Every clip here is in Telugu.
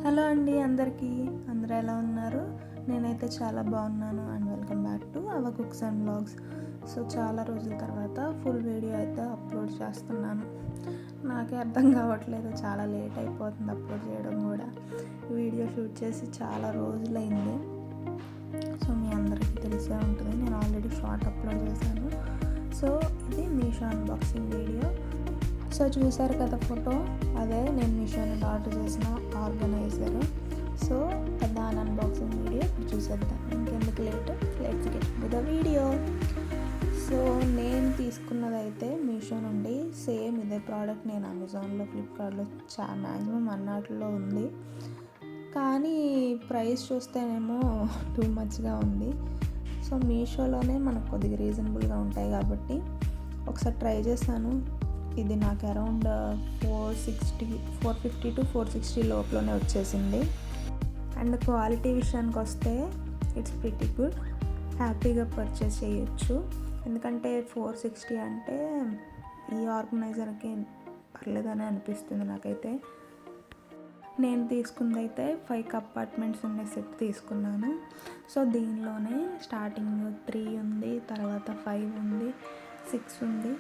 హలో అండి అందరికీ. అందరూ ఎలా ఉన్నారు? నేనైతే చాలా బాగున్నాను. And welcome back to our cooks and vlogs. So చాలా రోజుల తర్వాత ఫుల్ వీడియో అయితే అప్లోడ్ చేస్తున్నాను. నాకే అర్థం కావట్లేదు, చాలా లేట్ అయిపోతుంది అప్లోడ్ చేయడం కూడా. వీడియో షూట్ చేసి చాలా రోజులైంది. సో మీ అందరికీ తెలిసే ఉంటుంది, నేను ఆల్రెడీ షార్ట్ అప్లోడ్ చేశాను. సో ఇది మీషో అన్బాక్సింగ్ వీడియో. సో చూసారు కదా ఫోటో, అదే నేను మీషో నుండి ఆర్డర్ చేసిన ఆర్గనైజర్. సో దాని అన్బాక్సింగ్ వీడియో ఇప్పుడు చూసేద్దాం. ఇంకెందుకు let's get to the video. So నేను తీసుకున్నదైతే మీషో నుండి సేమ్ ఇదే ప్రోడక్ట్ నేను అమెజాన్లో, ఫ్లిప్కార్ట్లో మ్యాక్సిమం అన్నిటిలో ఉంది. కానీ ప్రైస్ చూస్తేనేమో టూ మచ్గా ఉంది. సో మీషోలోనే మనకు కొద్దిగా రీజనబుల్గా ఉంటాయి కాబట్టి ఒకసారి ట్రై చేశాను. ఇది నాకు అరౌండ్ 450 to 460 లోపలనే వచ్చేసింది. అండ్ క్వాలిటీ విషయానికి వస్తే ఇట్స్ ప్రిటీ గుడ్, హ్యాపీగా పర్చేస్ చేయొచ్చు. ఎందుకంటే 460 అంటే ఈ ఆర్గనైజర్కి పర్లేదని అనిపిస్తుంది నాకైతే. నేను తీసుకుందైతే 5 కంపార్ట్మెంట్స్ ఉండే సెట్ తీసుకున్నాను. సో దీనిలోనే స్టార్టింగ్ 3 ఉంది, తర్వాత 5 ఉంది, 6 ఉంది,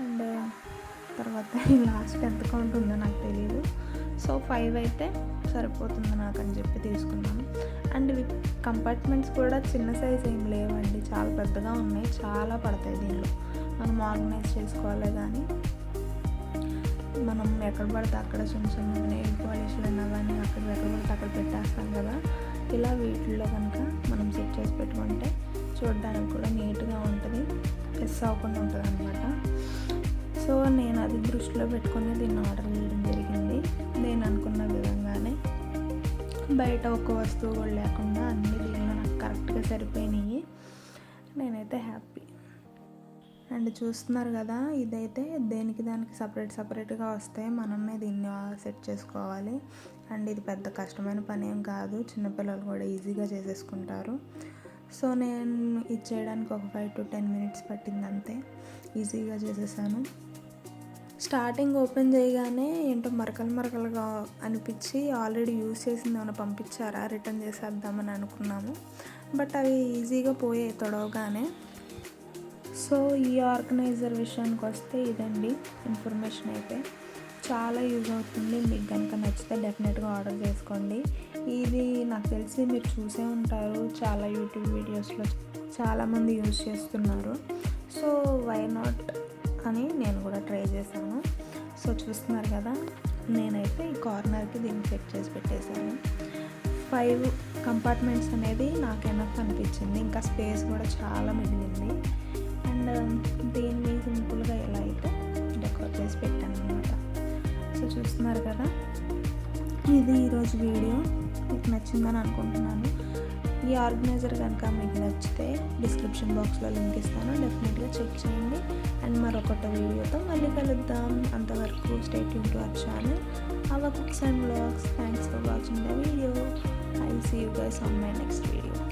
అండ్ తర్వాత లాస్ట్ ఎంత కౌంట్ ఉందో నాకు తెలియదు. సో 5 అయితే సరిపోతుంది నాకు అని చెప్పి తీసుకున్నాను. అండ్ ఇవి కంపార్ట్మెంట్స్ కూడా చిన్న సైజ్ ఏం లేవండి, చాలా పెద్దగా ఉన్నాయి. చాలా పడతాయి దీనిలో, మనం ఆర్గనైజ్ చేసుకోవాలి. కానీ మనం ఎక్కడ పడితే అక్కడ చిన్న చిన్న నెయిల్ పాలిష్లు అవన్నీ ఎక్కడ పడితే అక్కడ పెట్టేస్తాం కదా. ఇలా వీటిల్లో కనుక మనం సెట్ చేసి పెట్టుకుంటే చూడడానికి కూడా నీట్గా ఉంటుంది, ప్రెస్ అవ్వకుండా ఉంటుంది అనమాట. సో నేను అది దృష్టిలో పెట్టుకుని దీన్ని ఆర్డర్ చేయడం జరిగింది. నేను అనుకున్న విధంగానే బయట ఒక వస్తువు కూడా లేకుండా అన్ని దీనిలో నాకు కరెక్ట్గా సరిపోయినాయి. నేనైతే హ్యాపీ. అండ్ చూస్తున్నారు కదా, ఇదైతే దానికి సపరేట్గా వస్తాయి. మనమే దీన్ని సెట్ చేసుకోవాలి. అండ్ ఇది పెద్ద కష్టమైన పని ఏం కాదు, చిన్నపిల్లలు కూడా ఈజీగా చేసేసుకుంటారు. సో నేను ఇది చేయడానికి ఒక 5 to 10 minutes పట్టింది అంతే, ఈజీగా చేసేసాను. స్టార్టింగ్ ఓపెన్ చేయగానే ఏంటో మరకలుగా అనిపించి ఆల్రెడీ యూజ్ చేసింది ఏమైనా పంపించారా, రిటర్న్ చేసేద్దామని అనుకున్నాము. బట్ అవి ఈజీగా పోయాయి తొడవగానే. సో ఈ ఆర్గనైజర్ విషయానికి వస్తే ఇదండి ఇన్ఫర్మేషన్. అయితే చాలా యూజ్ అవుతుంది. మీకు కనుక నచ్చితే డెఫినెట్గా ఆర్డర్ చేసుకోండి. ఇది నాకు తెలిసి మీరు చూసే ఉంటారు, చాలా యూట్యూబ్ వీడియోస్లో చాలామంది యూజ్ చేస్తున్నారు. సో వై నాట్ అని నేను కూడా ట్రై చేశాను. సో చూస్తున్నారు కదా, నేనైతే ఈ కార్నర్కి దీన్ని సెట్ చేసి పెట్టేశాను. 5 కంపార్ట్మెంట్స్ అనేది నాకు ఎనఫ్ అనిపించింది. ఇంకా స్పేస్ కూడా చాలా మిగిలింది. అండ్ దీన్ని సింపుల్గా ఎలా అయితే డెకరేట్ చేసి పెట్టాను అనమాట. సో చూస్తున్నారు కదా, ఇది ఈరోజు వీడియో. మీకు నచ్చిందని అనుకుంటున్నాను. ఈ ఆర్గనైజర్ కనుక మీకు నచ్చితే డిస్క్రిప్షన్ బాక్స్లో లింక్ ఇస్తాను, డెఫినెట్గా చెక్ చేయండి. అండ్ మరొకటి వీడియోతో మళ్ళీ కలుద్దాం. అంతవరకు stay tune to our channel our cooks and vlogs. Thanks for watching the video. I will see you guys on my next video.